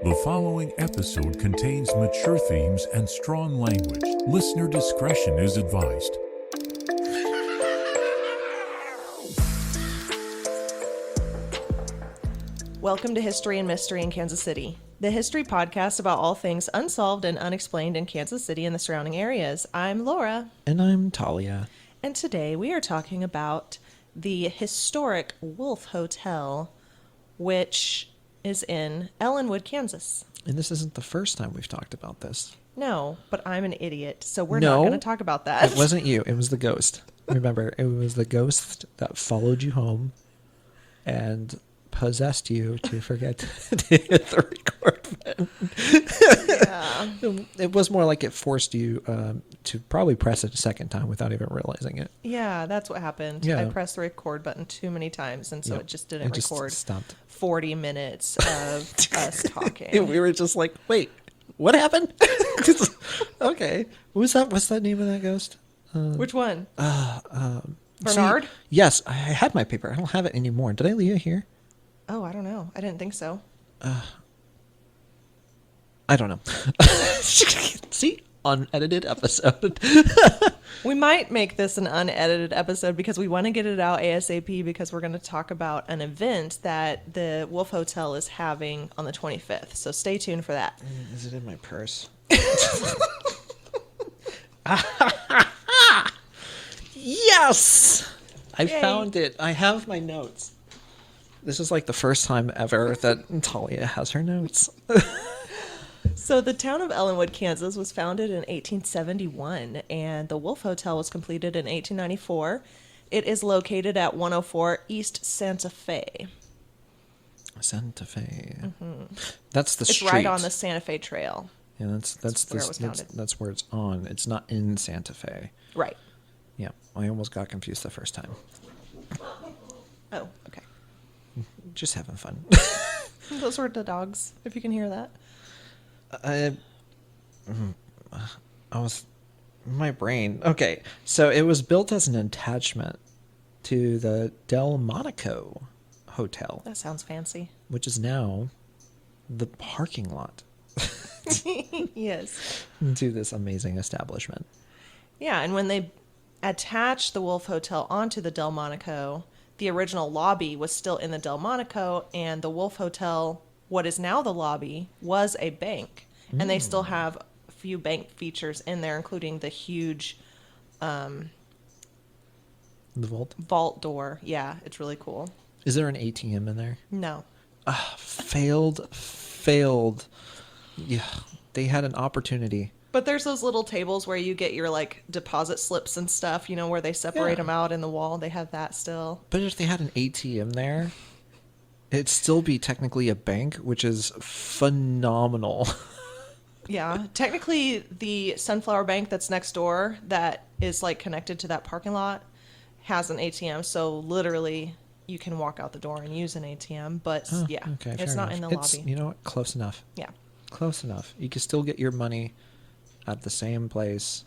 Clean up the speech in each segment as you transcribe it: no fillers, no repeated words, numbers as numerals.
The following episode contains mature themes and strong language. Listener discretion is advised. Welcome to History and Mystery in Kansas City, the history podcast about all things unsolved and unexplained in Kansas City and the surrounding areas. I'm Laura. And I'm Talia. And today we are talking about the historic Wolf Hotel, which is in Ellenwood, Kansas. And this isn't the first time we've talked about this. No, but I'm an idiot, so we're not going to talk about that. It wasn't you. It was the ghost. Remember, it was the ghost that followed you home and possessed you to forget to hit the record button. Yeah. It was more like it forced you to probably press it a second time without even realizing it. Yeah, that's what happened. Yeah. I pressed the record button too many times, and so it just didn't record stopped. 40 minutes of us talking. And we were just like, wait, what happened? Okay. What's that name of that ghost? Which one? Bernard? See, yes, I had my paper. I don't have it anymore. Did I leave it here? Oh, I don't know. I didn't think so. I don't know. See? Unedited episode. We might make this an unedited episode because we want to get it out ASAP because we're going to talk about an event that the Wolf Hotel is having on the 25th. So stay tuned for that. Is it in my purse? Yes! I found it. I have my notes. This is like the first time ever that Talia has her notes. So the town of Ellenwood, Kansas was founded in 1871 and the Wolf Hotel was completed in 1894. It is located at 104 East Santa Fe. Santa Fe. Mm-hmm. That's the it's street. Right on the Santa Fe Trail. Yeah, that's where it's on. It's not in Santa Fe. Right. Yeah, I almost got confused the first time. Oh, okay. Just having fun. Those were the dogs, if you can hear that. I was my brain. Okay, so it was built as an attachment to the Delmonico Hotel. That sounds fancy. Which is now the parking lot. Yes. To this amazing establishment. Yeah, and when they attached the Wolf Hotel onto the Delmonico, the original lobby was still in the Delmonico, and the Wolf Hotel, what is now the lobby, was a bank. And they still have a few bank features in there, including the huge the vault door. Yeah, it's really cool. Is there an ATM in there? No. Failed. Yeah, they had an opportunity. But there's those little tables where you get your like deposit slips and stuff, you know, where they separate them out in the wall. They have that still. But if they had an ATM there, it'd still be technically a bank, which is phenomenal. Yeah, technically the Sunflower Bank that's next door that is like connected to that parking lot has an ATM. So literally you can walk out the door and use an ATM, but it's not in the lobby. You know what? Close enough. Yeah. Close enough. You can still get your money at the same place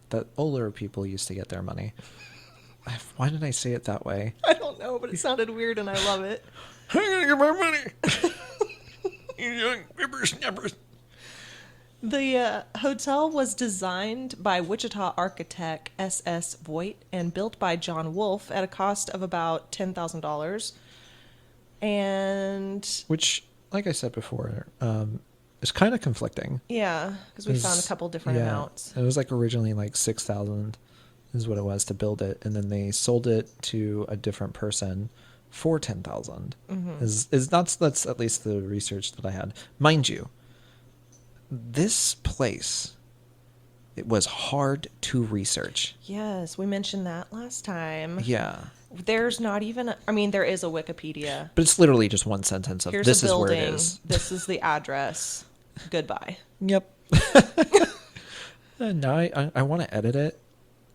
that older people used to get their money. Why did I say it that way? I don't know, but it sounded weird and I love it. I'm gonna get my money. You young whippersnappers. The hotel was designed by Wichita architect S.S. Voigt and built by John Wolfe at a cost of about $10,000. And which, like I said before, is kind of conflicting. Yeah, because we found a couple different amounts. It was like originally like $6,000 is what it was to build it, and then they sold it to a different person for $10,000. Mm-hmm. That's at least the research that I had, mind you. This place, it was hard to research. Yes, we mentioned that last time. Yeah. There's not even, there is a Wikipedia. But it's literally just one sentence of Here's this a building, is where it is. This is the address. Goodbye. Yep. Now I want to edit it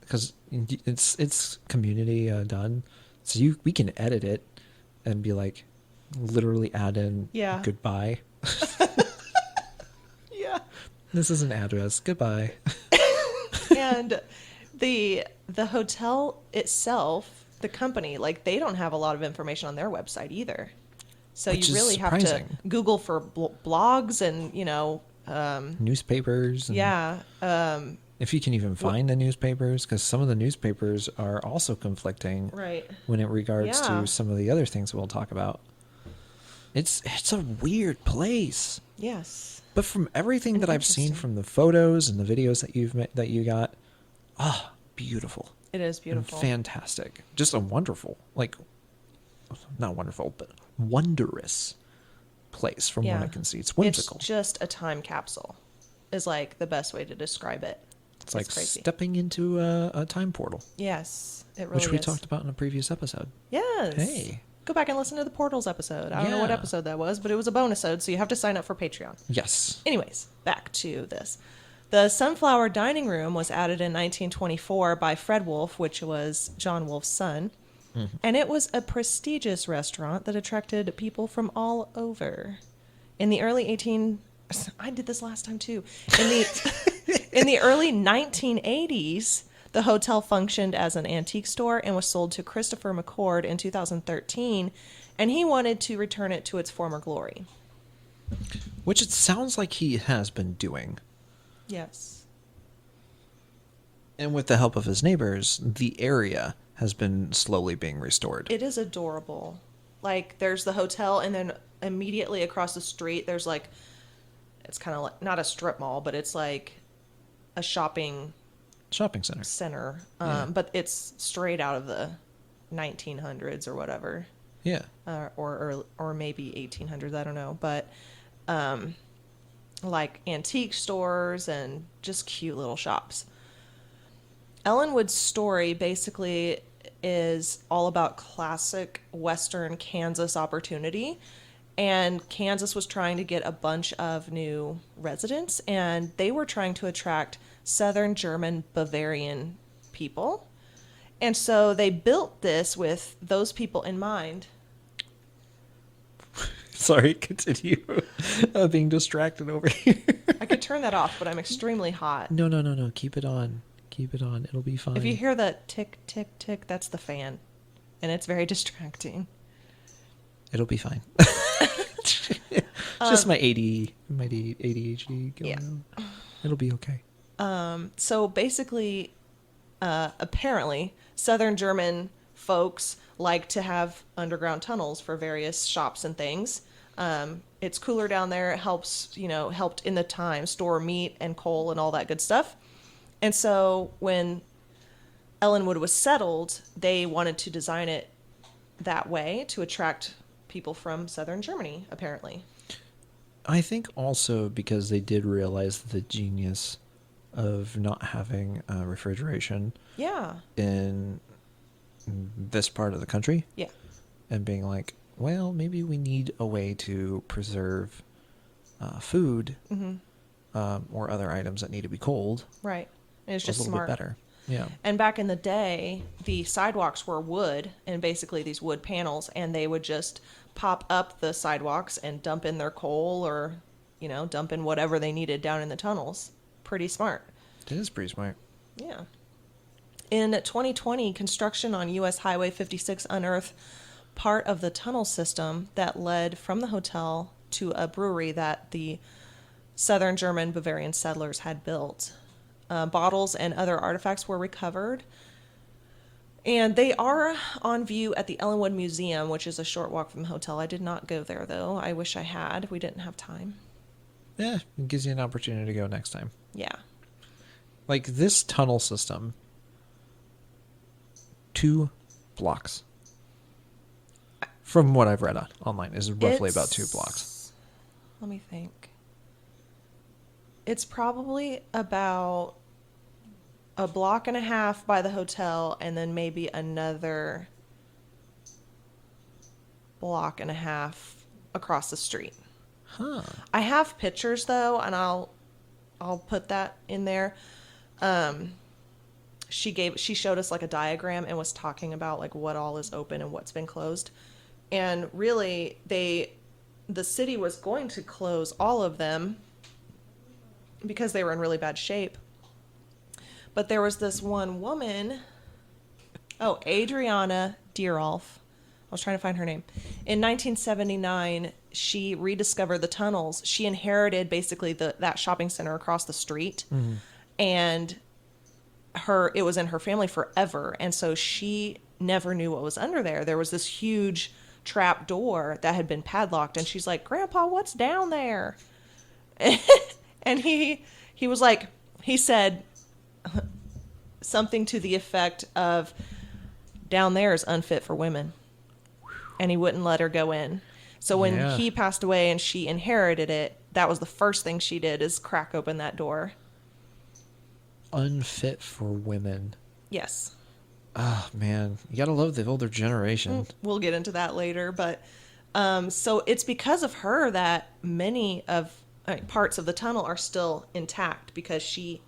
because it's community done. So we can edit it and be like, literally add in goodbye. Yeah. This is an address. Goodbye. And the hotel itself, the company, like they don't have a lot of information on their website either. So Which you is really surprising. have to Google for blogs and, Newspapers. And yeah. if you can even find the newspapers, because some of the newspapers are also conflicting Right. when it regards Yeah. to some of the other things we'll talk about. It's a weird place. Yes. But from everything And that I've seen interesting. from the photos and the videos that you got, beautiful. It is And beautiful. fantastic. Just a wonderful, like, not wonderful, but wondrous place from what I can see. It's whimsical. It's just a time capsule is like the best way to describe it. It's like crazy. stepping into a time portal, Yes, it really which we is. talked about in a previous episode. Yes. Hey. Go back and listen to the Portals episode. I don't know what Yeah. episode that was, but it was a bonus episode, so you have to sign up for Patreon. Yes. Anyways, back to this. The Sunflower Dining Room was added in 1924 by Fred Wolfe, which was John Wolfe's son. Mm-hmm. And it was a prestigious restaurant that attracted people from all over. In the early 18... I did this last time too. In the early 1980s, the hotel functioned as an antique store and was sold to Christopher McCord in 2013, and he wanted to return it to its former glory. Which it sounds like he has been doing. Yes. And with the help of his neighbors, the area has been slowly being restored. It is adorable. Like, there's the hotel, and then immediately across the street, there's like, it's kind of like, not a strip mall, but it's like a shopping Shopping center. center. Yeah. But it's straight out of the 1900s or whatever. Yeah. Or maybe 1800s, I don't know. But like antique stores and just cute little shops. Ellenwood's story basically is all about classic Western Kansas opportunity. And Kansas was trying to get a bunch of new residents, and they were trying to attract Southern German Bavarian people. And so they built this with those people in mind. Sorry, continue. Being distracted over here. I could turn that off, but I'm extremely hot. No. Keep it on. Keep it on. It'll be fine. If you hear the tick, tick, tick, that's the fan. And it's very distracting. It'll be fine. Just my ADHD going on. It'll be okay. So basically, apparently, Southern German folks like to have underground tunnels for various shops and things. It's cooler down there. It helped in the time store meat and coal and all that good stuff. And so when Ellenwood was settled, they wanted to design it that way to attract people from Southern Germany, apparently. I think also because they did realize the genius of not having refrigeration Yeah. in this part of the country. Yeah. And being like, well, maybe we need a way to preserve food or other items that need to be cold. Right. And it's A just little smart. bit better. Yeah. And back in the day, the sidewalks were wood and basically these wood panels, and they would just pop up the sidewalks and dump in their coal or, dump in whatever they needed down in the tunnels. Pretty smart. It is pretty smart. Yeah. In 2020, construction on U.S. Highway 56 unearthed part of the tunnel system that led from the hotel to a brewery that the Southern German Bavarian settlers had built. Bottles and other artifacts were recovered. And they are on view at the Ellenwood Museum, which is a short walk from the hotel. I did not go there, though. I wish I had. We didn't have time. Yeah, it gives you an opportunity to go next time. Yeah. Like this tunnel system, 2 blocks. From what I've read online, is roughly about 2 blocks. Let me think. It's probably about a block and a half by the hotel, and then maybe another block and a half across the street. Huh. I have pictures though, and I'll put that in there. She showed us like a diagram and was talking about like what all is open and what's been closed. And really the city was going to close all of them because they were in really bad shape. But there was this one woman, Adriana Deerolf, was trying to find her name. In 1979, she rediscovered the tunnels. She inherited basically that shopping center across the street, and it was in her family forever, and so she never knew what was under there. There was this huge trap door that had been padlocked, and she's like, "Grandpa, what's down there?" And he was like, he said something to the effect of, "Down there is unfit for women," and he wouldn't let her go in. So when he passed away and she inherited it, that was the first thing she did, is crack open that door. Unfit for women. Yes. Oh, man. You gotta love the older generation. We'll get into that later, but so it's because of her that many of parts of the tunnel are still intact, because she,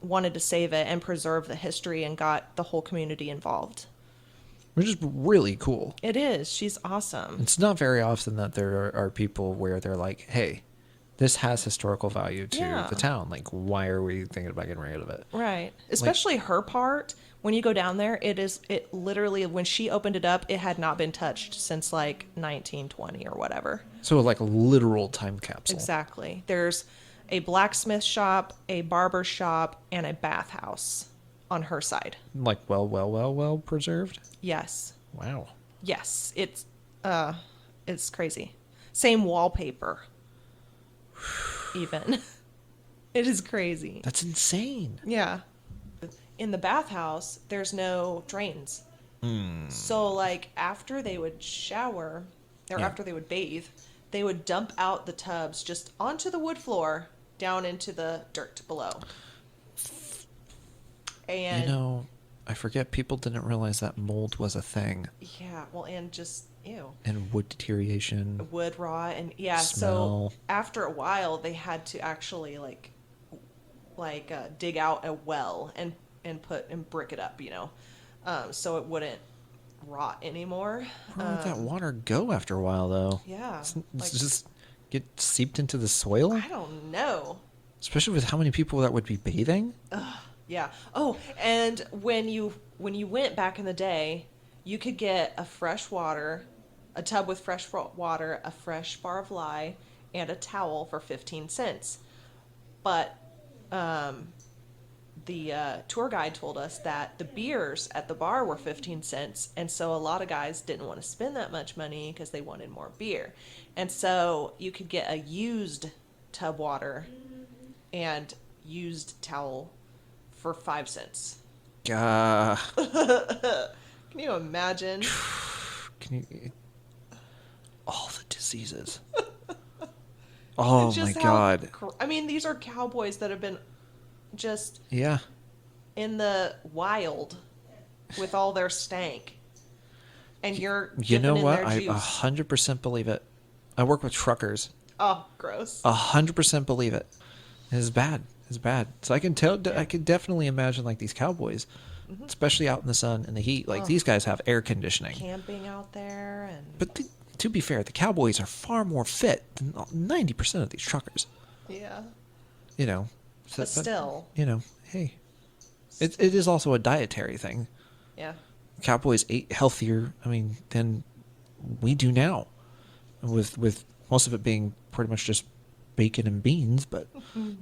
wanted to save it and preserve the history and got the whole community involved. Which is really cool. It is. She's awesome. It's not very often that there are people where they're like, hey, this has historical value to the town. Like, why are we thinking about getting rid of it? Right. Especially her part. When you go down there, it literally, when she opened it up, it had not been touched since like 1920 or whatever. So like a literal time capsule. Exactly. There's a blacksmith shop, a barber shop, and a bathhouse on her side. Like well preserved? Yes. Wow. Yes. It's crazy. Same wallpaper. Even. It is crazy. That's insane. Yeah. In the bathhouse, there's no drains. So, like, after they would shower, or after they would bathe, they would dump out the tubs just onto the wood floor, down into the dirt below. And I forget people didn't realize that mold was a thing. yeah, well, and just ew. And wood deterioration. Wood rot, and Smell. so after a while, they had to actually dig out a well and brick it up, so it wouldn't rot anymore. Where would that water go after a while, though? Yeah, It's just get seeped into the soil? I don't know. Especially with how many people that would be bathing? Yeah. Oh, and when you went back in the day, you could get a tub with fresh water, a fresh bar of lye, and a towel for 15 cents. But the tour guide told us that the beers at the bar were 15 cents, and so a lot of guys didn't want to spend that much money because they wanted more beer. And so you could get a used tub water and used towel for 5 cents. Can Can you imagine? All the diseases. Oh my Just God. I mean, these are cowboys that have been just Yeah. in the wild with all their stank. And you're You know dipping in what? their I juice. 100% believe it. I work with truckers. Oh, gross. 100% believe it. It's bad. It's bad. So I can definitely imagine like these cowboys, especially out in the sun and the heat. Like these guys have air conditioning. Camping out there and But to be fair, the cowboys are far more fit than 90% of these truckers. yeah. So, But still. Hey, it is also a dietary thing. Yeah. Cowboys ate healthier, than we do now, with most of it being pretty much just bacon and beans, but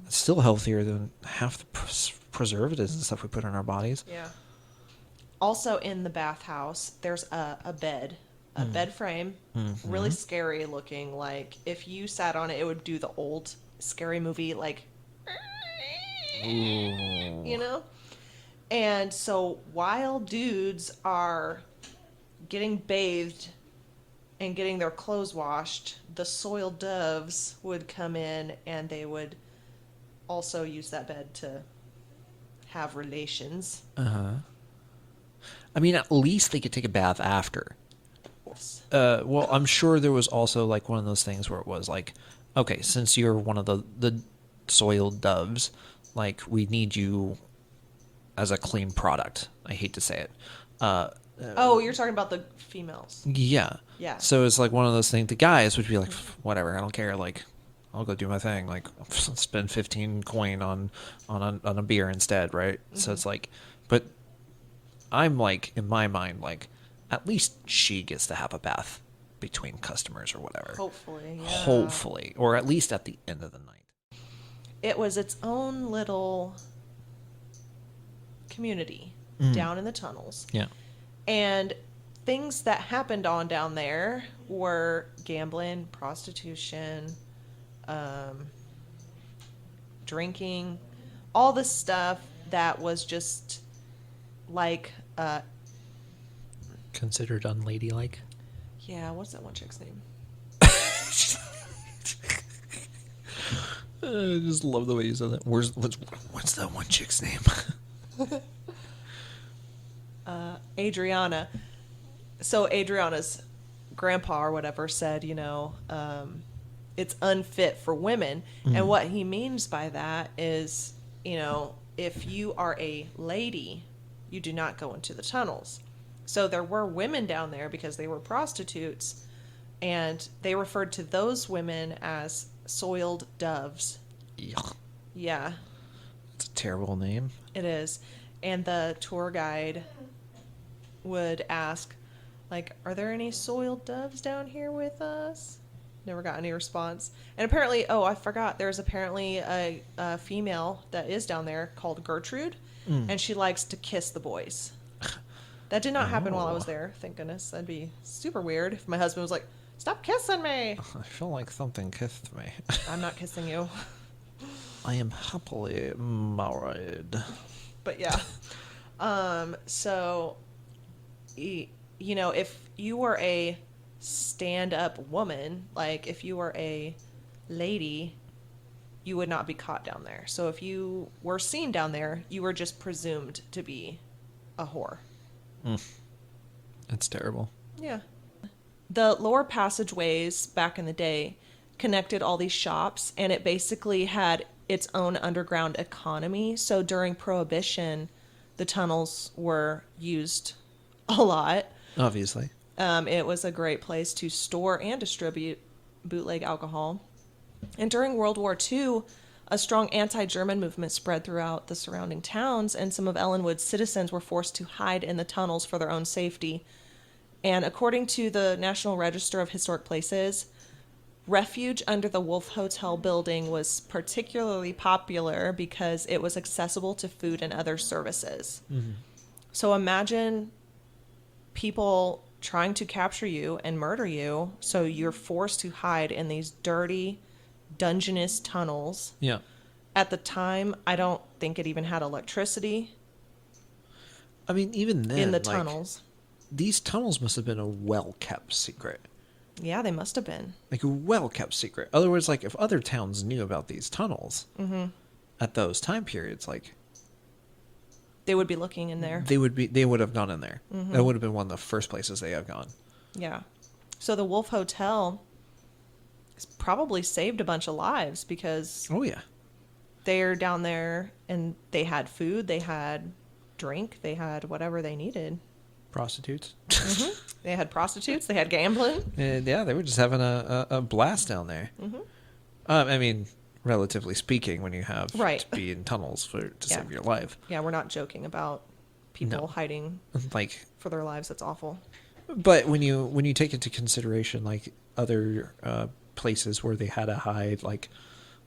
it's still healthier than half the preservatives and stuff we put in our bodies. Yeah. Also in the bathhouse, there's a bed, a bed frame, really scary looking. Like if you sat on it, it would do the old scary movie, like, And so while dudes are getting bathed and getting their clothes washed, the soiled doves would come in and they would also use that bed to have relations. At least they could take a bath after. Yes. Well, I'm sure there was also like one of those things where it was like, okay, since you're one of the soiled doves, like we need you as a clean product. I hate to say it. You're talking about the females. Yeah. Yeah. So it's like one of those things. The guys would be like, whatever, I don't care. Like, I'll go do my thing. Like, spend 15 coin on a beer instead, right? So it's like, but I'm like, in my mind, like, at least she gets to have a bath between customers or whatever. Hopefully, yeah. Hopefully, or at least at the end of the night. It was its own little community down in the tunnels. Yeah. And things that happened on down there were gambling, prostitution, drinking, all the stuff that was just like, Considered unladylike. yeah, what's that one chick's name? I just love the way you said that. What's that one chick's name? Adriana. So Adriana's grandpa or whatever said, it's unfit for women. And what he means by that is, if you are a lady, you do not go into the tunnels. So there were women down there because they were prostitutes, and they referred to those women as soiled doves. Yuck. Yeah, It's a terrible name. it is. And the tour guide would ask, like, are there any soiled doves down here with us? Never got any response. And apparently, I forgot, there's apparently a female that is down there called Gertrude, and she likes to kiss the boys. That did not happen while I was there, thank goodness. That'd be super weird if my husband was like, stop kissing me. I feel like something kissed me. I'm not kissing you. I am happily married. But yeah. So, if you were a stand-up woman, like if you were a lady, you would not be caught down there. So if you were seen down there, you were just presumed to be a whore. It's terrible. Yeah. The lower passageways back in the day connected all these shops, and it basically had its own underground economy. So during Prohibition, the tunnels were used a lot. Obviously. It was a great place to store and distribute bootleg alcohol. And during World War II, a strong anti-German movement spread throughout the surrounding towns, and some of Ellenwood's citizens were forced to hide in the tunnels for their own safety. And according to the National Register of Historic Places, refuge under the Wolf Hotel building was particularly popular because it was accessible to food and other services. So imagine people trying to capture you and murder you, so you're forced to hide in these dirty, dungeness tunnels. Yeah. At the time, I don't think it even had electricity I mean, even then, in the tunnels. These tunnels must have been a well-kept secret. Yeah, they must have been. Like a well-kept secret. Otherwise, like if other towns knew about these tunnels at those time periods, like They would be looking in there. they would have gone in there. That would have been one of the first places they have gone. Yeah. So the Wolf Hotel probably saved a bunch of lives because Oh yeah. they're down there and they had food, they had drink, they had whatever they needed. Prostitutes. They had prostitutes, they had gambling. And yeah, they were just having a blast down there. I mean, relatively speaking, when you have Right. to be in tunnels to Yeah. save your life. Yeah, we're not joking about people No. hiding Like, for their lives. That's awful. but when you take into consideration like other places where they had to hide, like,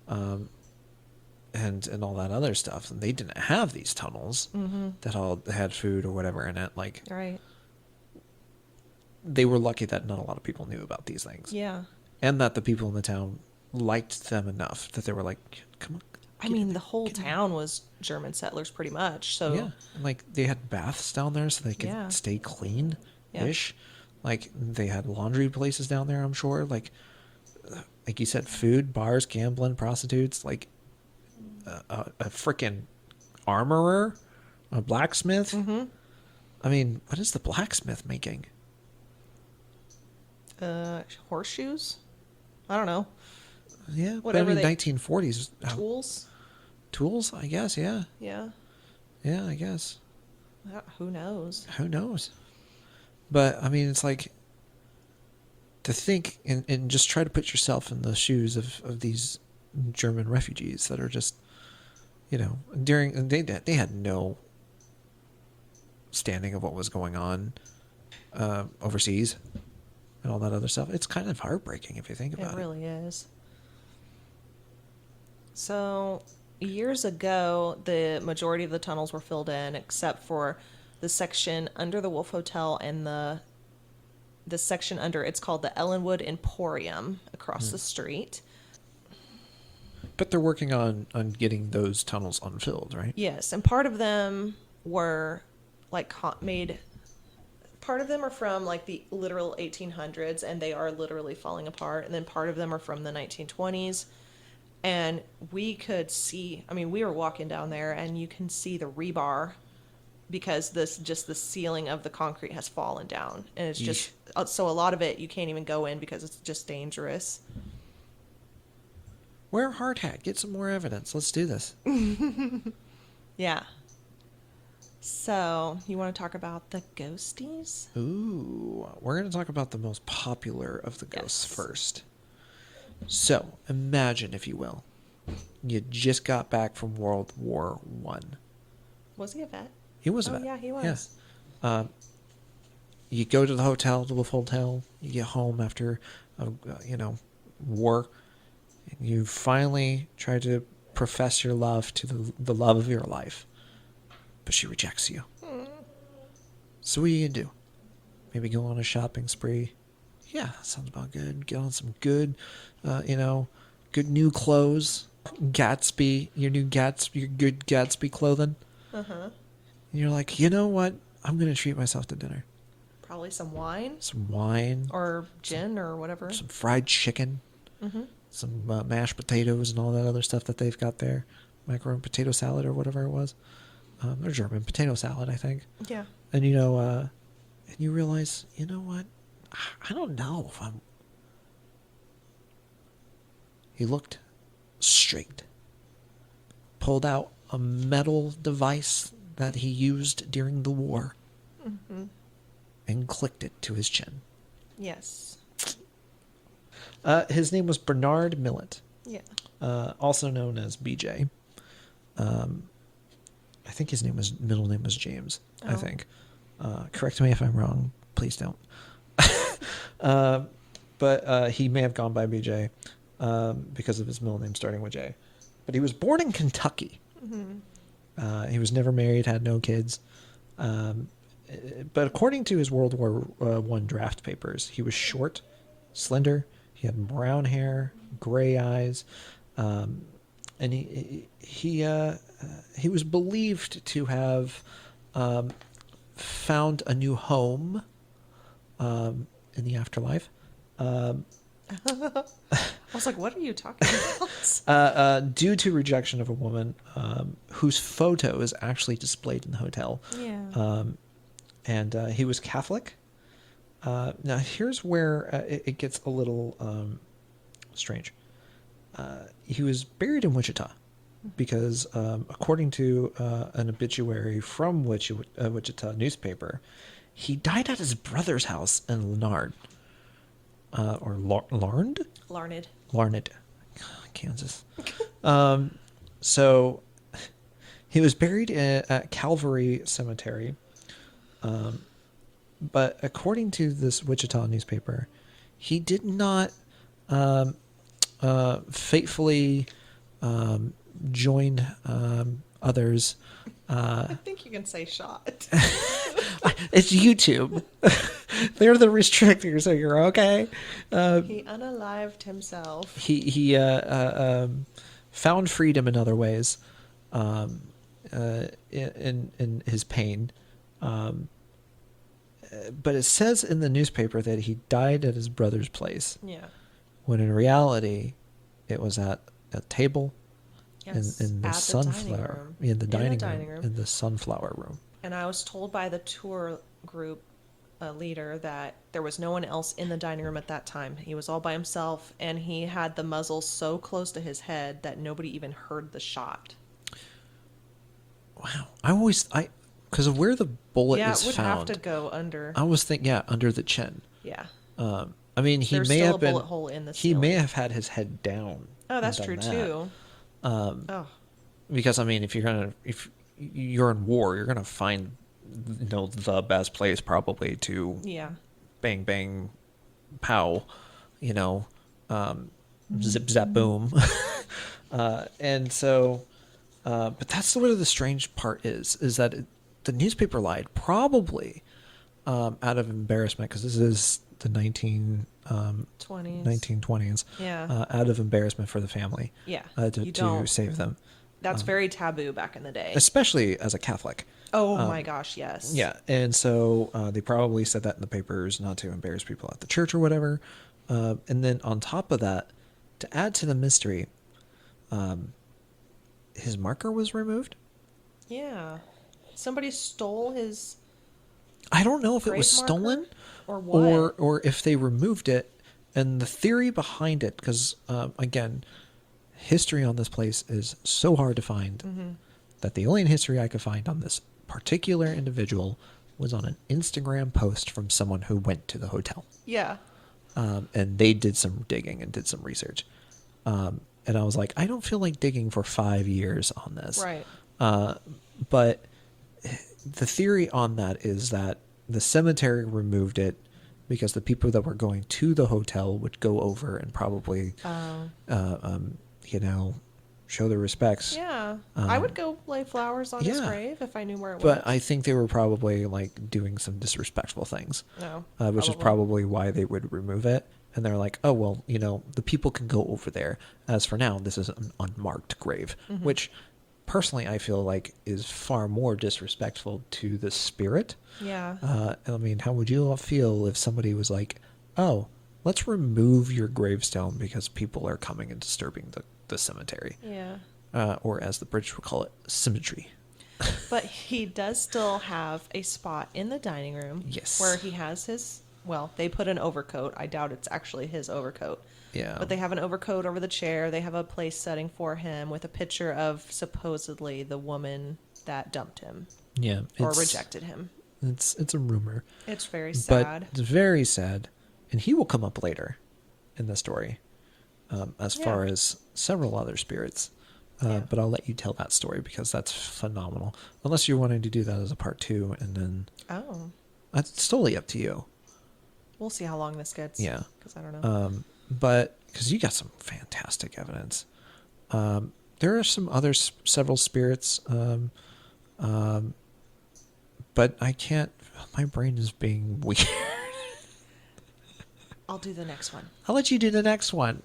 and all that other stuff, and they didn't have these tunnels that all had food or whatever in it. Like, Right. they were lucky that not a lot of people knew about these things, Yeah. and that the people in the town liked them enough that they were like, "Come on." I mean, the whole town was German settlers pretty much. So Yeah, and, like they had baths down there so they could Yeah. stay clean Yeah. ish. Like they had laundry places down there, I'm sure. Like you said, food, bars, gambling, prostitutes, like a freaking armorer, a blacksmith. I mean, what is the blacksmith making? horseshoes? I don't know. Yeah, Whatever but I mean, they- 1940s Tools? tools, I guess. Yeah, Yeah. yeah, I guess. Who knows? Who knows? But I mean, it's like to think and just try to put yourself in the shoes of these German refugees that are just, during they had no standing of what was going on overseas and all that other stuff. It's kind of heartbreaking if you think about it. It really is. So, years ago, the majority of the tunnels were filled in, except for the section under the Wolf Hotel and the section under, it's called the Ellenwood Emporium across the street. But they're working on getting those tunnels unfilled, right? Yes, and part of them were like made. Part of them are from like the literal 1800s, and they are literally falling apart. And then part of them are from the 1920s. And we could see, I mean, we were walking down there, and you can see the rebar because the ceiling of the concrete has fallen down. And it's just, so a lot of it you can't even go in because it's just dangerous. Wear a hard hat. Get some more evidence. Let's do this. Yeah. So, you want to talk about the ghosties? Ooh, we're going to talk about the most popular of the ghosts Yes. first. So, imagine, if you will, you just got back from World War One. Was he a vet? He was a Oh, vet. yeah, he was. Yeah. You go to the hotel, the Wolf Hotel. You get home after, war. And you finally try to profess your love to the love of your life. But she rejects you. So what are you going to do? Maybe go on a shopping spree. Yeah, that sounds about good. Get on some good, good new clothes. Gatsby, your good Gatsby clothing. Uh-huh. And you're like, you know what? I'm going to treat myself to dinner. Probably some wine. Some wine. Or gin or whatever. Some fried chicken. Mm-hmm. Some mashed potatoes and all that other stuff that they've got there. Macaroni potato salad or whatever it was. Or German potato salad, I think. Yeah. And, and you realize, you know what? I don't know if I'm... He looked straight. Pulled out a metal device that he used during the war. Mm-hmm. And clicked it to his chin. Yes. His name was Bernard Millet. Yeah. Also known as BJ. I think his middle name was James. I think. Correct me if I'm wrong. Please don't. But he may have gone by BJ because of his middle name starting with J. But he was born in Kentucky. Mm-hmm. He was never married, had no kids. But according to his World War I draft papers, he was short, slender. He had brown hair, gray eyes, and he was believed to have found a new home in the afterlife. I was like, what are you talking about? Due to rejection of a woman whose photo is actually displayed in the hotel. Yeah. And he was Catholic. Now, here's where it gets a little strange. He was buried in Wichita because, according to an obituary from Wichita newspaper, he died at his brother's house in Larned. Larned, Kansas. So he was buried at Calvary Cemetery. But according to this Wichita newspaper, he did not faithfully join others. I think you can say shot. It's YouTube. They're the restrictors, so you're okay. He unalived himself. He found freedom in other ways in his pain. But it says in the newspaper that he died at his brother's place. Yeah. When in reality, it was at a table Yes, in the at sunflower the dining room. in the sunflower room. And I was told by the tour group leader that there was no one else in the dining room at that time. He was all by himself, and he had the muzzle so close to his head that nobody even heard the shot. Wow. Because of where the bullet is it would found. have to go under. I was thinking, under the chin. Yeah. I mean, he There's may still have a been. bullet hole in the He ceiling. may have had his head down. Oh, that's and true done too. Because I mean, if you're in war, you're gonna find the best place probably to Yeah. bang, bang, pow, zip, zap, boom. And so, but that's where the strange part is that the newspaper lied probably out of embarrassment, because this is the 1920s. Yeah. Out of embarrassment for the family. Yeah. To save them. That's very taboo back in the day. Especially as a Catholic. Oh my gosh, yes. Yeah, and so they probably said that in the papers not to embarrass people at the church or whatever. And then on top of that, to add to the mystery, his marker was removed. Yeah. Somebody stole his I don't know if it grave was marker? stolen Or what? or if they removed it. And the theory behind it, because again, history on this place is so hard to find that the only history I could find on this particular individual was on an Instagram post from someone who went to the hotel. Yeah. And they did some digging and did some research. And I was like, I don't feel like digging for 5 years on this. Right. But the theory on that is that the cemetery removed it because the people that were going to the hotel would go over and probably, show their respects. Yeah. I would go lay flowers on his grave if I knew where it was. But I think they were probably like doing some disrespectful things. No. Which is probably why they would remove it. And they're like, oh, well, the people can go over there. As for now, this is an unmarked grave, which personally I feel like is far more disrespectful to the spirit. Yeah. I mean, how would you all feel if somebody was like, oh, let's remove your gravestone because people are coming and disturbing the cemetery? Yeah. Or as the British would call it, symmetry. But he does still have a spot in the dining room. Yes. Where he has his, well, they put an overcoat. I doubt it's actually his overcoat. Yeah. But they have an overcoat over the chair. They have a place setting for him with a picture of supposedly the woman that dumped him. Yeah. Or rejected him. It's a rumor. It's very sad. But it's very sad. And he will come up later in the story as far as several other spirits. But I'll let you tell that story because that's phenomenal. Unless you're wanting to do that as a part 2 and then... Oh. It's totally up to you. We'll see how long this gets. Yeah. Because I don't know. But because you got some fantastic evidence. There are some other several spirits. But I can't... My brain is being weird. I'll do the next one. I'll let you do the next one.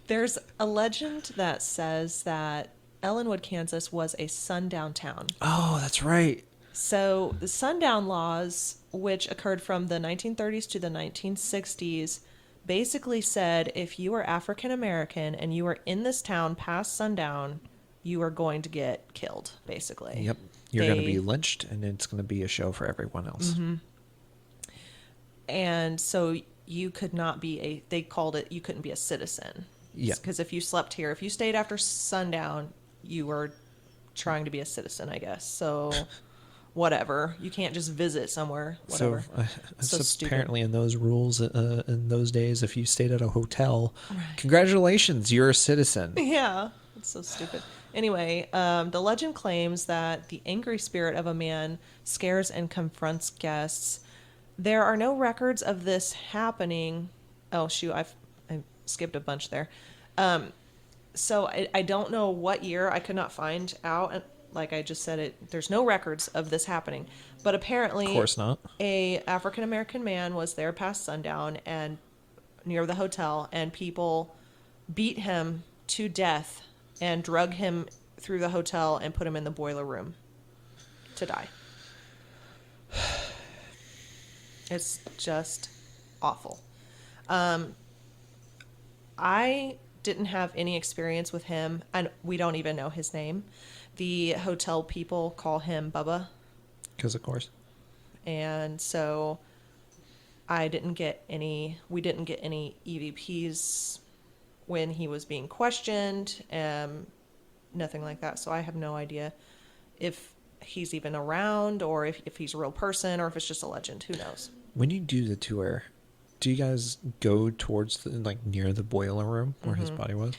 There's a legend that says that Ellenwood, Kansas was a sundown town. Oh, that's right. So the sundown laws, which occurred from the 1930s to the 1960s, basically said if you were African American and you were in this town past sundown, you are going to get killed, basically. Yep. You're going to be lynched, and it's going to be a show for everyone else. Mm-hmm. And so you could not be they called it, you couldn't be a citizen. Yeah. Because if you slept here, if you stayed after sundown, you were trying to be a citizen, I guess. So whatever. You can't just visit somewhere. Whatever. So stupid. Apparently in those rules, in those days, if you stayed at a hotel, congratulations, you're a citizen. Yeah. It's so stupid. Anyway, the legend claims that the angry spirit of a man scares and confronts guests. There are no records of this happening. Oh, shoot. I skipped a bunch there. So I don't know what year. I could not find out. And like I just said, there's no records of this happening. But apparently, Of course not. a African-American man was there past sundown and near the hotel, and people beat him to death and drug him through the hotel and put him in the boiler room to die. It's just awful. I didn't have any experience with him, and we don't even know his name. The hotel people call him Bubba. Because, of course. And so we didn't get any EVPs when he was being questioned, nothing like that. So I have no idea if he's even around or if he's a real person or if it's just a legend. Who knows? When you do the tour, do you guys go towards near the boiler room where his body was?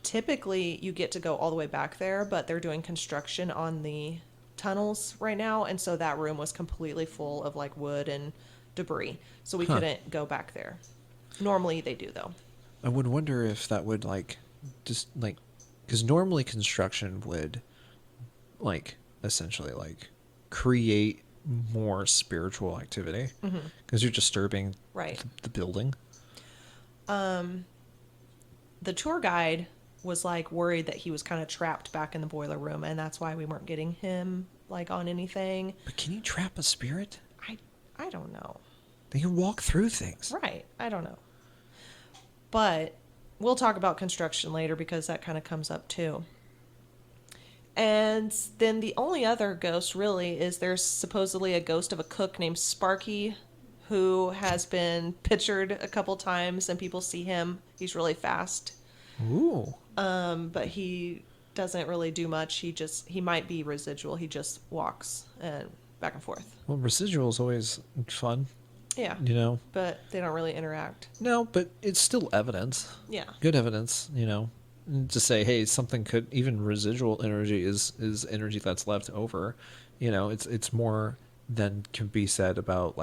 Typically, you get to go all the way back there, but they're doing construction on the tunnels right now, and so that room was completely full of like wood and debris, so we couldn't go back there. Normally they do though. I would wonder if that would because normally construction would essentially create more spiritual activity because you're disturbing the building. The tour guide was worried that he was kind of trapped back in the boiler room, and that's why we weren't getting him on anything. But can you trap a spirit? I don't know. They can walk through things. Right. I don't know. But we'll talk about construction later because that kind of comes up too. And then the only other ghost really is there's supposedly a ghost of a cook named Sparky who has been pictured a couple times and people see him. He's really fast. Ooh. But he doesn't really do much. He might be residual. He just walks and back and forth. Well, residual is always fun. Yeah. But they don't really interact. No, but it's still evidence. Yeah. Good evidence, to say, hey, something could, even residual energy is energy that's left over. It's more than can be said about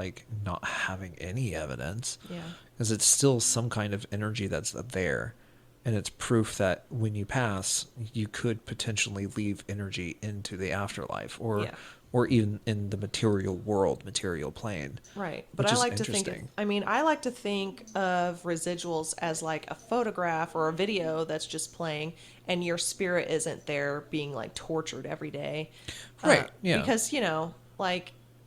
not having any evidence. Yeah. Because it's still some kind of energy that's there. And it's proof that when you pass, you could potentially leave energy into the afterlife or even in the material world, material plane. Right. But I like to think of residuals as a photograph or a video that's just playing and your spirit isn't there being tortured every day. Right. Yeah. Because,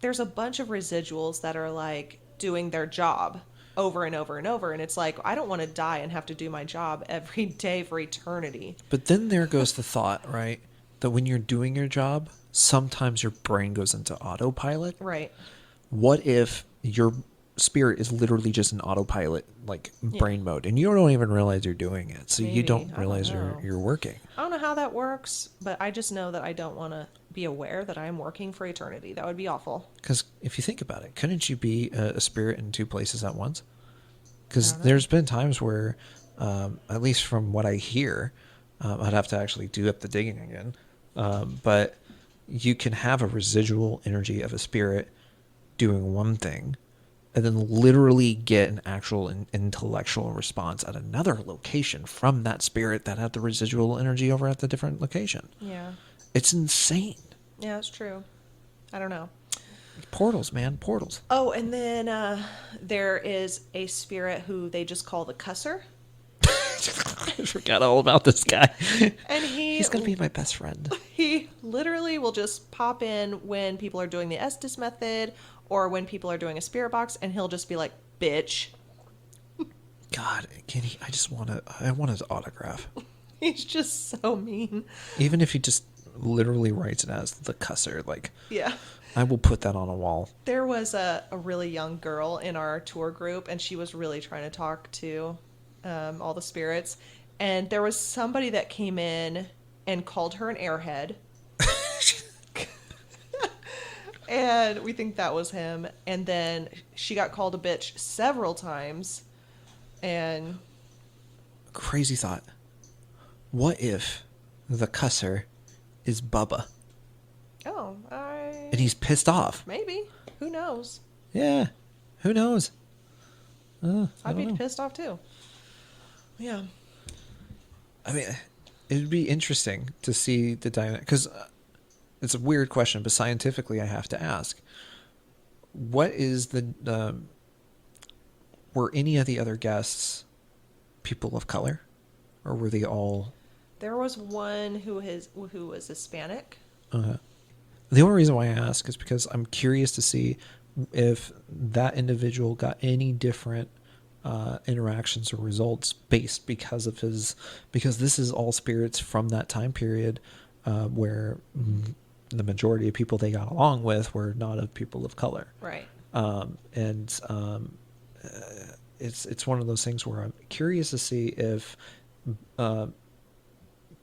there's a bunch of residuals that are doing their job over and over and over. And it's I don't want to die and have to do my job every day for eternity. But then there goes the thought, right? That when you're doing your job, sometimes your brain goes into autopilot. Right. What if your spirit is literally just in autopilot, brain mode, and you don't even realize you're doing it? So you don't realize you're working. I don't know how that works, but I just know that I don't want to be aware that I'm working for eternity. That would be awful. Because if you think about it, couldn't you be a spirit in two places at once? Because there's been times where, at least from what I hear, I'd have to actually do up the digging again. But you can have a residual energy of a spirit doing one thing and then literally get an actual intellectual response at another location from that spirit that had the residual energy over at the different location. Yeah. It's insane. Yeah, it's true. I don't know. Portals, man. Portals. Oh, and then there is a spirit who they just call the cusser. I forgot all about this guy. And he's going to be my best friend. He literally will just pop in when people are doing the Estes method or when people are doing a spirit box, and he'll just be like, bitch. God, I want his autograph. He's just so mean. Even if he just literally writes it as the cusser, yeah. I will put that on a wall. There was a really young girl in our tour group, and she was really trying to talk to all the spirits. And there was somebody that came in and called her an airhead. And we think that was him. And then she got called a bitch several times. And crazy thought. What if the cusser is Bubba? Oh, and he's pissed off. Maybe. Who knows? Yeah. Who knows? I'd be pissed off too. Yeah. I mean, it'd be interesting to see the dynamic, because it's a weird question, but scientifically I have to ask. What is were any of the other guests people of color? Or were they all... There was one who was Hispanic. The only reason why I ask is because I'm curious to see if that individual got any different interactions or results based because this is all spirits from that time period where the majority of people they got along with were not of people of color. Right. It's one of those things where I'm curious to see if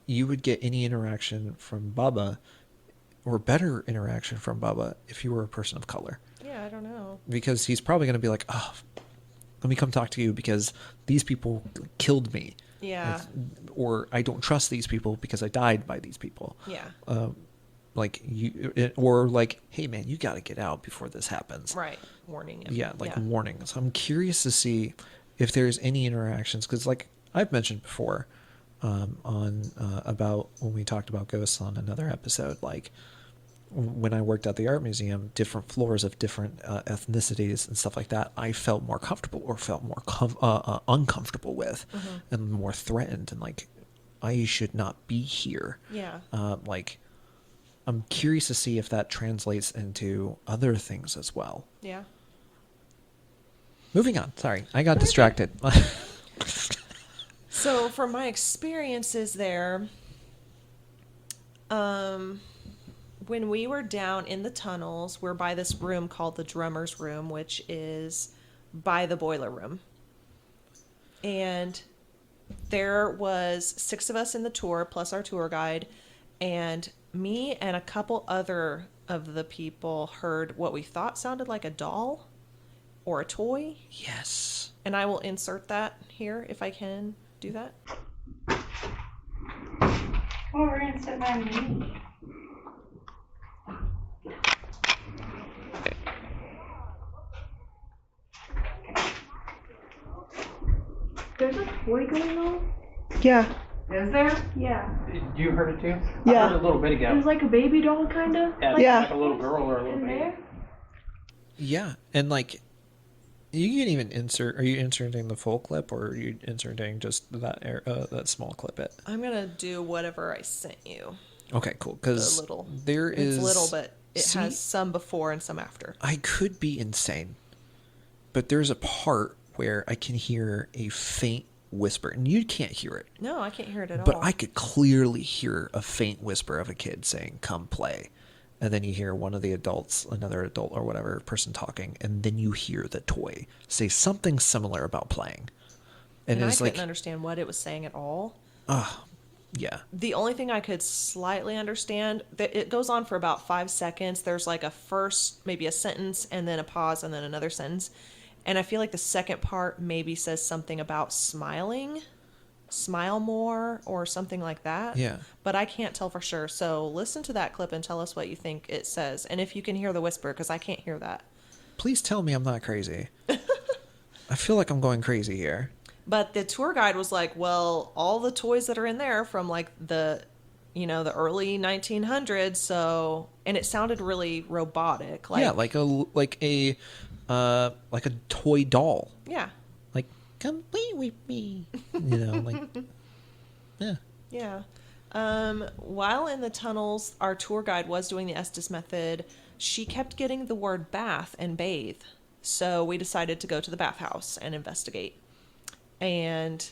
you would get any interaction from Bubba or better interaction from Bubba if you were a person of color. Yeah, I don't know. Because he's probably going to be like, oh, let me come talk to you because these people killed me. Yeah. Or I don't trust these people because I died by these people. Yeah. like or like, hey man, you got to get out before this happens. Right. Warning him. Yeah, warning. So I'm curious to see if there's any interactions, because like I've mentioned before, on about when we talked about ghosts on another episode, like when I worked at the art museum, different floors of different ethnicities and stuff like that, I felt more comfortable or felt more uncomfortable with, and more threatened, and like I should not be here. Yeah. Like I'm curious to see if that translates into other things as well. Yeah. Moving on. Sorry, I got distracted. So from my experiences there, when we were down in the tunnels, we're by this room called the drummer's room, which is by the boiler room. And there was 6 of us in the tour, plus our tour guide, and me and a couple other of the people heard what we thought sounded like a doll or a toy. Yes. And I will insert that here if I can do that. Oh, we're gonna sit by me. There's a toy going on? Yeah. Is there? Yeah. You heard it too? Yeah. I heard it a little bit ago. There's like a baby doll, kinda? Yeah. Like a little girl or a little In baby. there? Yeah, and like you can even insert. Are you inserting the full clip, or are you inserting just that small clip? I'm going to do whatever I sent you. Okay, cool. Because The little. there is It's little, but it See, has some before and some after. I could be insane, but there's a part where I can hear a faint whisper, and you can't hear it. No, I can't hear it at But all. I could clearly hear a faint whisper of a kid saying, "Come play." And then you hear one of the adults, another adult or whatever person talking, and then you hear the toy say something similar about playing. And I it's couldn't like, understand what it was saying at all. yeah. The only thing I could slightly understand, that it goes on for about 5 seconds. There's like a first, maybe a sentence, and then a pause, and then another sentence. And I feel like the second part maybe says something about smiling, smile more, or something like that. Yeah. But I can't tell for sure. So listen to that clip and tell us what you think it says. And if you can hear the whisper, because I can't hear that. Please tell me I'm not crazy. I feel like I'm going crazy here. But the tour guide was like, well, all the toys that are in there from like the early 1900s. So, and it sounded really robotic. Like, yeah, like a toy doll. Yeah. Like, come play with me. Like, yeah. Yeah. While in the tunnels, our tour guide was doing the Estes method. She kept getting the word bath and bathe. So we decided to go to the bathhouse and investigate. And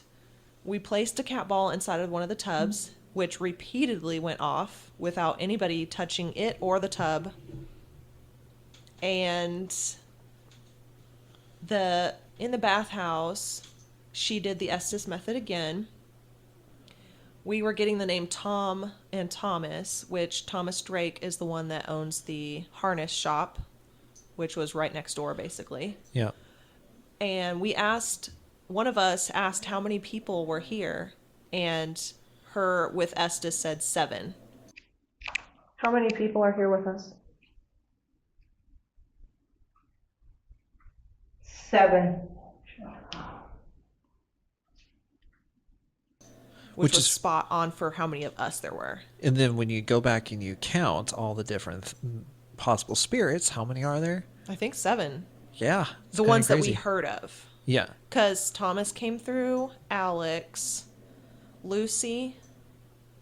we placed a cat ball inside of one of the tubs, which repeatedly went off without anybody touching it or the tub. And in the bathhouse, she did the Estes method again. We were getting the name Tom and Thomas, which Thomas Drake is the one that owns the harness shop, which was right next door, basically. Yeah. And one of us asked how many people were here, and her with Estes said 7. How many people are here with us? 7. Which Which was is spot on for how many of us there were. And then when you go back and you count all the different possible spirits, how many are there? I think 7. Yeah. The ones that we heard of. Yeah. Because Thomas came through, Alex, Lucy,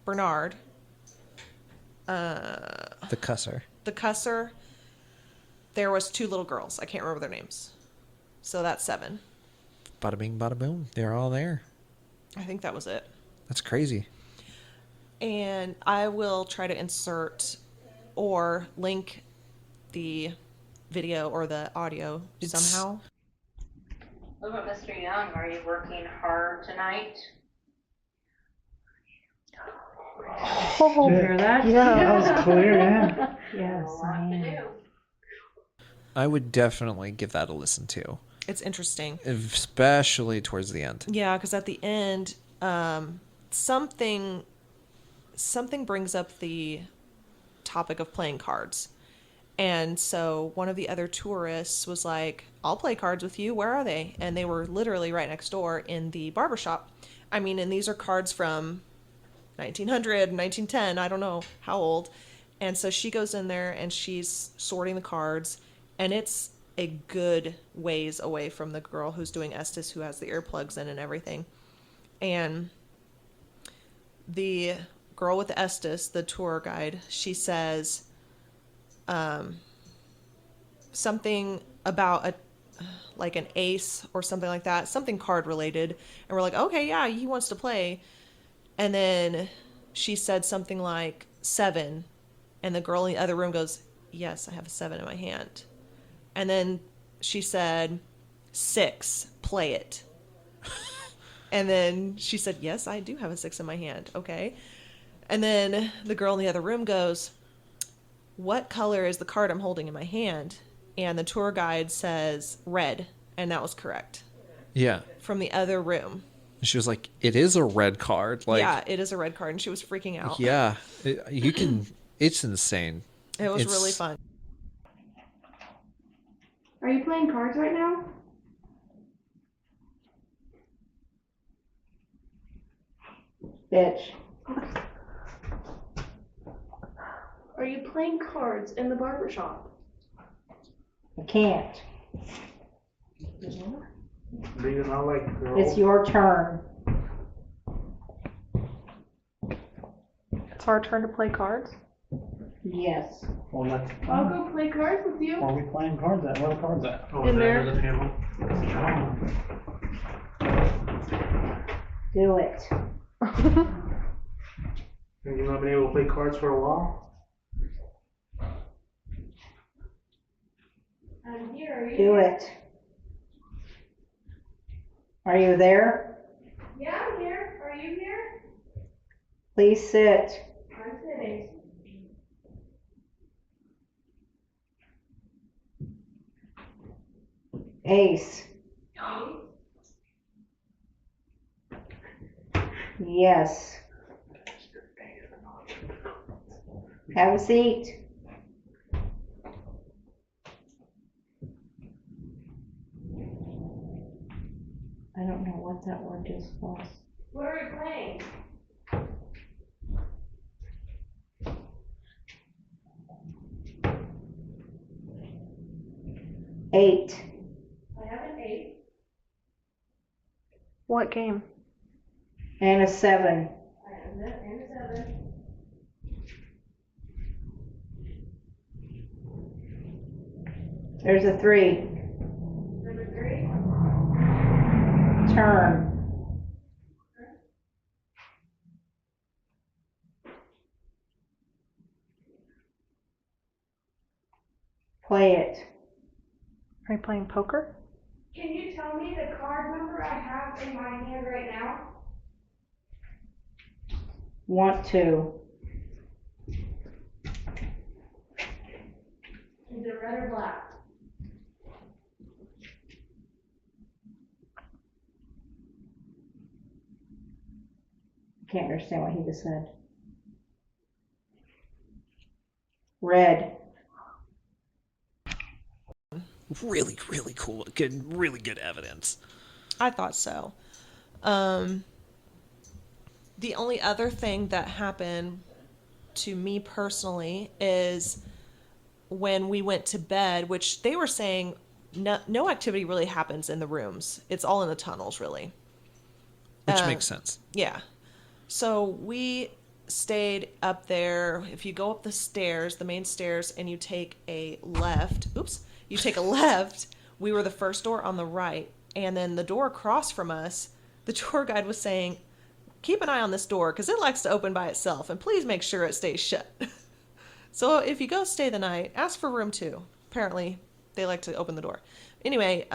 Bernard, The cusser. the cusser. There was 2 little girls. I can't remember their names. So that's 7. Bada bing, bada boom. They're all there. I think that was it. That's crazy. And I will try to insert or link the video or the audio somehow. Look at Mr. Young. Are you working hard tonight? Oh, Did you hear that? yeah. That was clear, yeah. Yes, A lot I to am. do. I would definitely give that a listen to, It's especially towards the end. Yeah, because at the end, something brings up the topic of playing cards. And so one of the other tourists was like, I'll play cards with you. Where are they? And they were literally right next door in the barbershop. I mean, and these are cards from 1900, 1910, I don't know how old. And so she goes in there and she's sorting the cards, and it's a good ways away from the girl who's doing Estes, who has the earplugs in and everything. And the girl with the Estes, the tour guide, she says something about like an ace or something like that, something card related. And we're like, okay, yeah, he wants to play. And then she said something like 7, and the girl in the other room goes, yes, I have a 7 in my hand. And then she said 6, play it. And then she said, yes, I do have a 6 in my hand. Okay. And then the girl in the other room goes, what color is the card I'm holding in my hand? And the tour guide says red. And that was correct. Yeah. From the other room. She was like, it is a red card. Like, yeah, it is a red card. And she was freaking out. Yeah. It's insane. It was really fun. Are you playing cards right now? Bitch. Are you playing cards in the barbershop? I can't. Do you not like girls? It's your turn. It's our turn to play cards. Yes. Well, let's. I'll go play cards with you. Where are we playing cards at? Where are the cards at? Oh, In there. The table. Do it. Have you not been able to play cards for a while? I'm here. Do it. Are you there? Yeah, I'm here. Are you here? Please sit. I'm sitting. Ace. Yes. Have a seat. I don't know what that word just was. What are you playing? Eight. I have an 8. What game? And a 7. I have a 7. There's a 3. Number 3. Turn. Play it. Are you playing poker? Can you tell me the card number I have in my hand right now? Want to. Is it red or black? I can't understand what he just said. Red. Really, really cool. Really good evidence. I thought so. The only other thing that happened to me personally is when we went to bed, which they were saying no activity really happens in the rooms. It's all in the tunnels, really. Which makes sense. Yeah. So we stayed up there. If you go up the stairs, the main stairs, and you take a left, you take a left, we were the first door on the right. And then the door across from us, the tour guide was saying, keep an eye on this door because it likes to open by itself, and please make sure it stays shut. So if you go stay the night, ask for room 2. Apparently, they like to open the door. Anyway,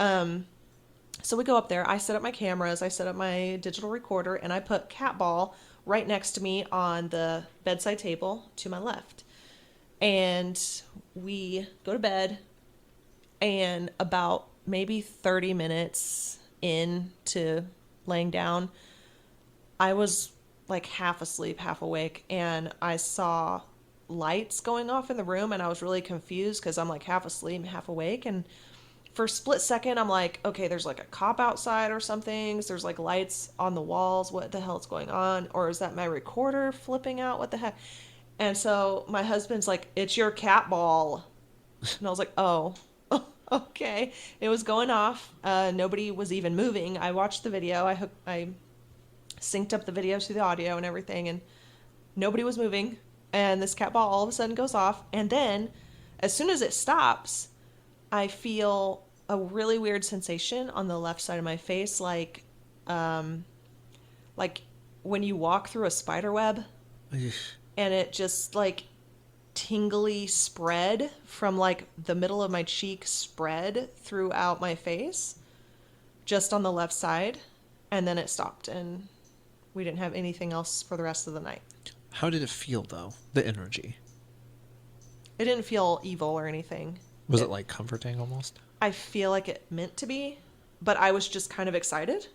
so we go up there. I set up my cameras. I set up my digital recorder, and I put cat ball right next to me on the bedside table to my left. And we go to bed, and about maybe 30 minutes into laying down, I was like half asleep, half awake, and I saw lights going off in the room, and I was really confused because I'm like half asleep, half awake, and for a split second I'm like, okay, there's like a cop outside or something. There's like lights on the walls. What the hell is going on? Or is that my recorder flipping out? What the heck? And so my husband's like, it's your cat ball. And I was like, oh, okay. It was going off. Nobody was even moving. I watched the video. I synced up the video to the audio and everything, and nobody was moving. And this cat ball all of a sudden goes off. And then as soon as it stops, I feel a really weird sensation on the left side of my face, like when you walk through a spider web and it just like tingly spread from like the middle of my cheek spread throughout my face just on the left side, and then it stopped and we didn't have anything else for the rest of the night. How did it feel, though? The energy? It didn't feel evil or anything. Was it like comforting almost? I feel like it meant to be, but I was just kind of excited.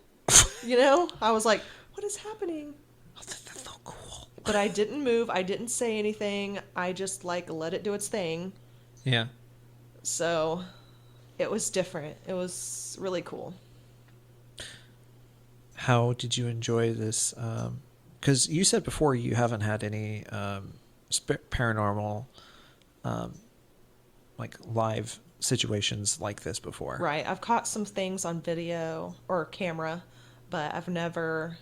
You know? I was like, what is happening? Oh, that's so cool. But I didn't move. I didn't say anything. I just like let it do its thing. Yeah. So it was different. It was really cool. How did you enjoy this? Because you said before you haven't had any paranormal, like live situations like this before. Right. I've caught some things on video or camera, but I've never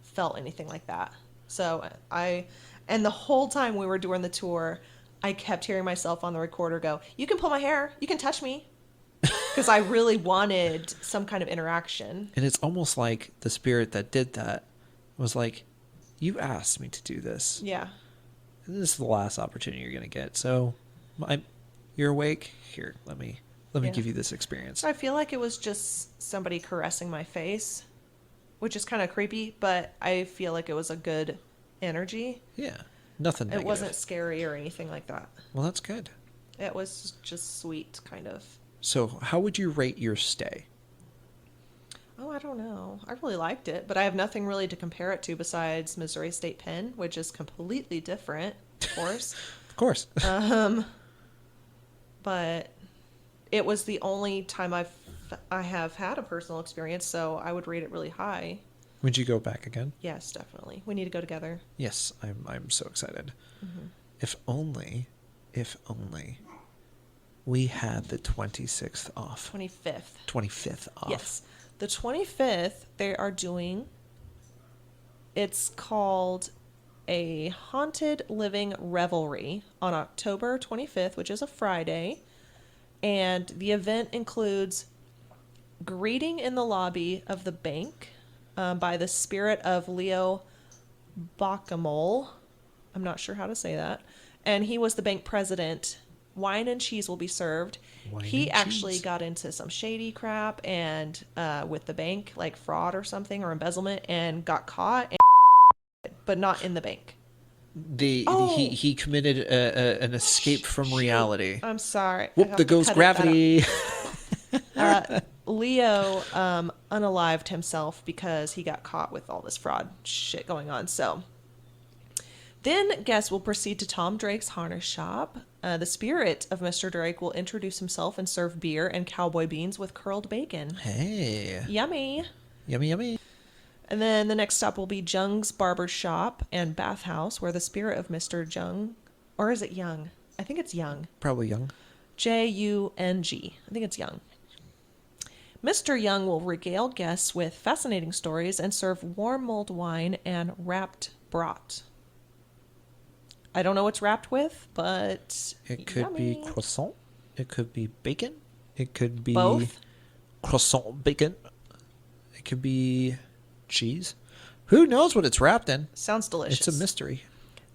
felt anything like that. So and the whole time we were doing the tour, I kept hearing myself on the recorder go, you can pull my hair, you can touch me. Because I really wanted some kind of interaction. And it's almost like the spirit that did that was like, you asked me to do this. Yeah. And this is the last opportunity you're going to get. So you're awake. Here, let me give you this experience. I feel like it was just somebody caressing my face, which is kind of creepy, but I feel like it was a good energy. Yeah. Nothing negative. It wasn't scary or anything like that. Well, that's good. It was just sweet, kind of. So how would you rate your stay? Oh, I don't know. I really liked it, but I have nothing really to compare it to besides Missouri State Pen, which is completely different, of course. Of course. But it was the only time I have had a personal experience, so I would rate it really high. Would you go back again? Yes, definitely. We need to go together. Yes, I'm so excited. Mm-hmm. If only we had the 26th off. 25th off. Yes. The 25th, they are doing, it's called a Haunted Living Revelry on October 25th, which is a Friday. And the event includes greeting in the lobby of the bank by the spirit of Leo Bacamole. I'm not sure how to say that. And he was the bank president. Wine and cheese will be served. He actually got into some shady crap and with the bank, like fraud or something or embezzlement, and got caught, but not in the bank. He committed an escape from reality. I'm sorry. Whoop! There goes gravity. Leo unalived himself because he got caught with all this fraud shit going on. So then guests will proceed to Tom Drake's harness shop. The spirit of Mr. Drake will introduce himself and serve beer and cowboy beans with curled bacon. Hey. Yummy. Yummy, yummy. And then the next stop will be Jung's Barber Shop and Bathhouse, where the spirit of Mr. Jung, or is it Young? I think it's Young. Probably Young. Jung. I think it's Young. Mr. Young will regale guests with fascinating stories and serve warm mulled wine and wrapped brat. I don't know what's wrapped with, but it could be croissant. It could be bacon. It could be both. Croissant bacon. It could be cheese. Who knows what it's wrapped in? Sounds delicious. It's a mystery.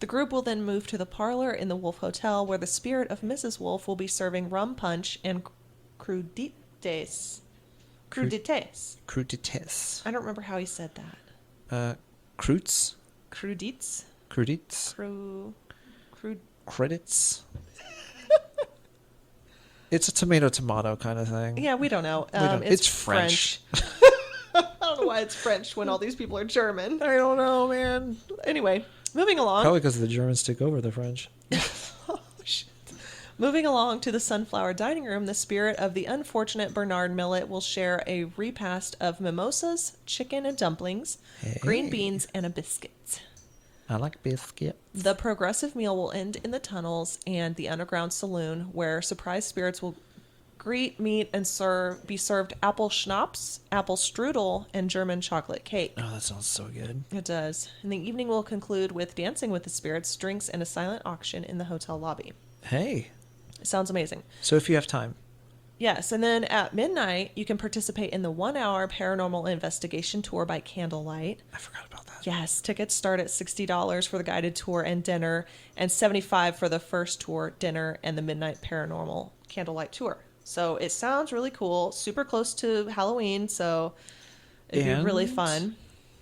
The group will then move to the parlor in the Wolf Hotel, where the spirit of Mrs. Wolf will be serving rum punch and crudités. Crudités. I don't remember how he said that. Crutes. Crudites. Crudites. Credits. It's a tomato kind of thing. Yeah, we don't know. It's French. I don't know why it's French when all these people are German. I don't know, man. Anyway, Moving along. Probably because the Germans took over the French. Moving along to the Sunflower Dining Room, the spirit of the unfortunate Bernard Millet will share a repast of mimosas, chicken and dumplings, green beans, and a biscuit. I like biscuit. The progressive meal will end in the tunnels and the underground saloon, where surprise spirits will greet, meet, and be served apple schnapps, apple strudel, and German chocolate cake. Oh, that sounds so good. It does. And the evening will conclude with dancing with the spirits, drinks, and a silent auction in the hotel lobby. Hey. It sounds amazing. So if you have time. Yes, and then at midnight, you can participate in the 1-hour paranormal investigation tour by candlelight. I forgot about that. Yes, tickets start at $60 for the guided tour and dinner, and $75 for the first tour, dinner, and the midnight paranormal candlelight tour. So it sounds really cool, super close to Halloween, so it'd be really fun.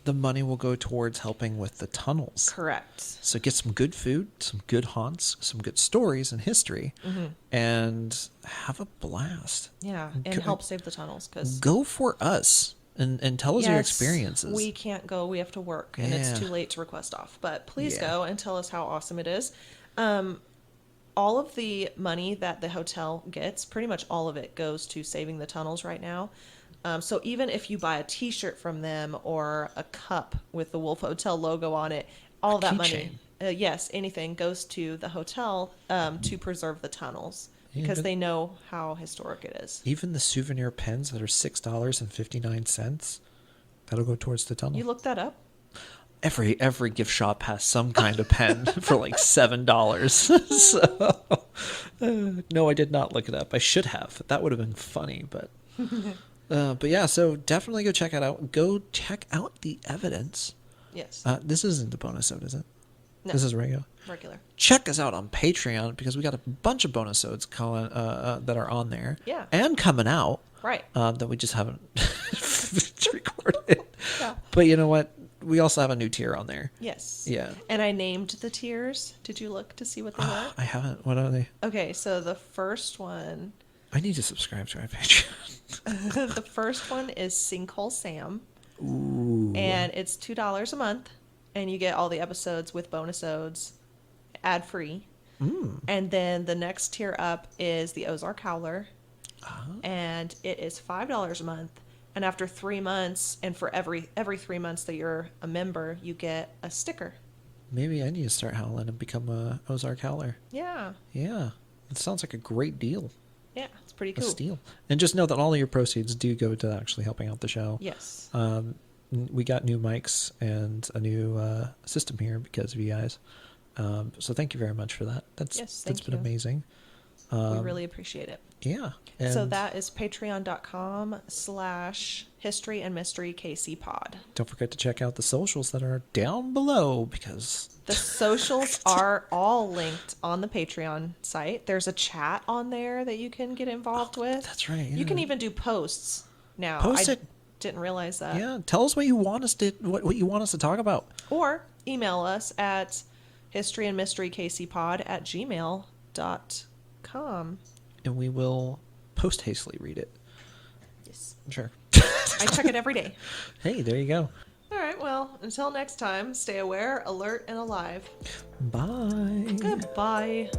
The money will go towards helping with the tunnels. Correct. So get some good food, some good haunts, some good stories and history, and have a blast. Yeah, and help save the tunnels. Cause go for us and tell us your experiences. We can't go. We have to work, and it's too late to request off. But please go and tell us how awesome it is. All of the money that the hotel gets, pretty much all of it goes to saving the tunnels right now. So even if you buy a T-shirt from them or a cup with the Wolf Hotel logo on it, all that money, yes, anything goes to the hotel to preserve the tunnels because they know how historic it is. Even the souvenir pens that are $6.59, that'll go towards the tunnel. You looked that up? Every gift shop has some kind of pen for like $7. So, no, I did not look it up. I should have. That would have been funny, but. But yeah, so definitely go check it out. Go check out the evidence. Yes. This isn't the bonus episode, is it? No. This is regular. Regular. Check us out on Patreon because we got a bunch of bonus episodes that are on there. Yeah. And coming out. Right. That we just haven't recorded. Yeah. But you know what? We also have a new tier on there. Yes. Yeah. And I named the tiers. Did you look to see what they were? I haven't. What are they? Okay, so the first one. I need to subscribe to our Patreon. The first one is Sinkhole Sam. Ooh. And it's $2 a month. And you get all the episodes with bonus odes, ad free. And then the next tier up is the Ozark Howler. And it is $5 a month. And after 3 months, and for every 3 months that you're a member, you get a sticker. Maybe I need to start howling and become a Ozark Howler. Yeah. Yeah. It sounds like a great deal. Yeah, it's pretty cool. A steal. And just know that all of your proceeds do go to actually helping out the show. Yes. We got new mics and a new system here because of you guys. So thank you very much for that. That's been amazing. We really appreciate it. Yeah. So that is patreon.com/historyandmysterykcpod. Don't forget to check out the socials that are down below because the socials are all linked on the Patreon site. There's a chat on there that you can get involved with. That's right. Yeah. You can even do posts now. Post it. Didn't realize that. Yeah. Tell us what you want us to talk about. Or email us at historyandmysterykcpod@gmail.com. And we will post hastily read it. Yes. Sure. I check it every day. Hey, there you go. All right, well, until next time, stay aware, alert, and alive. Bye. Goodbye.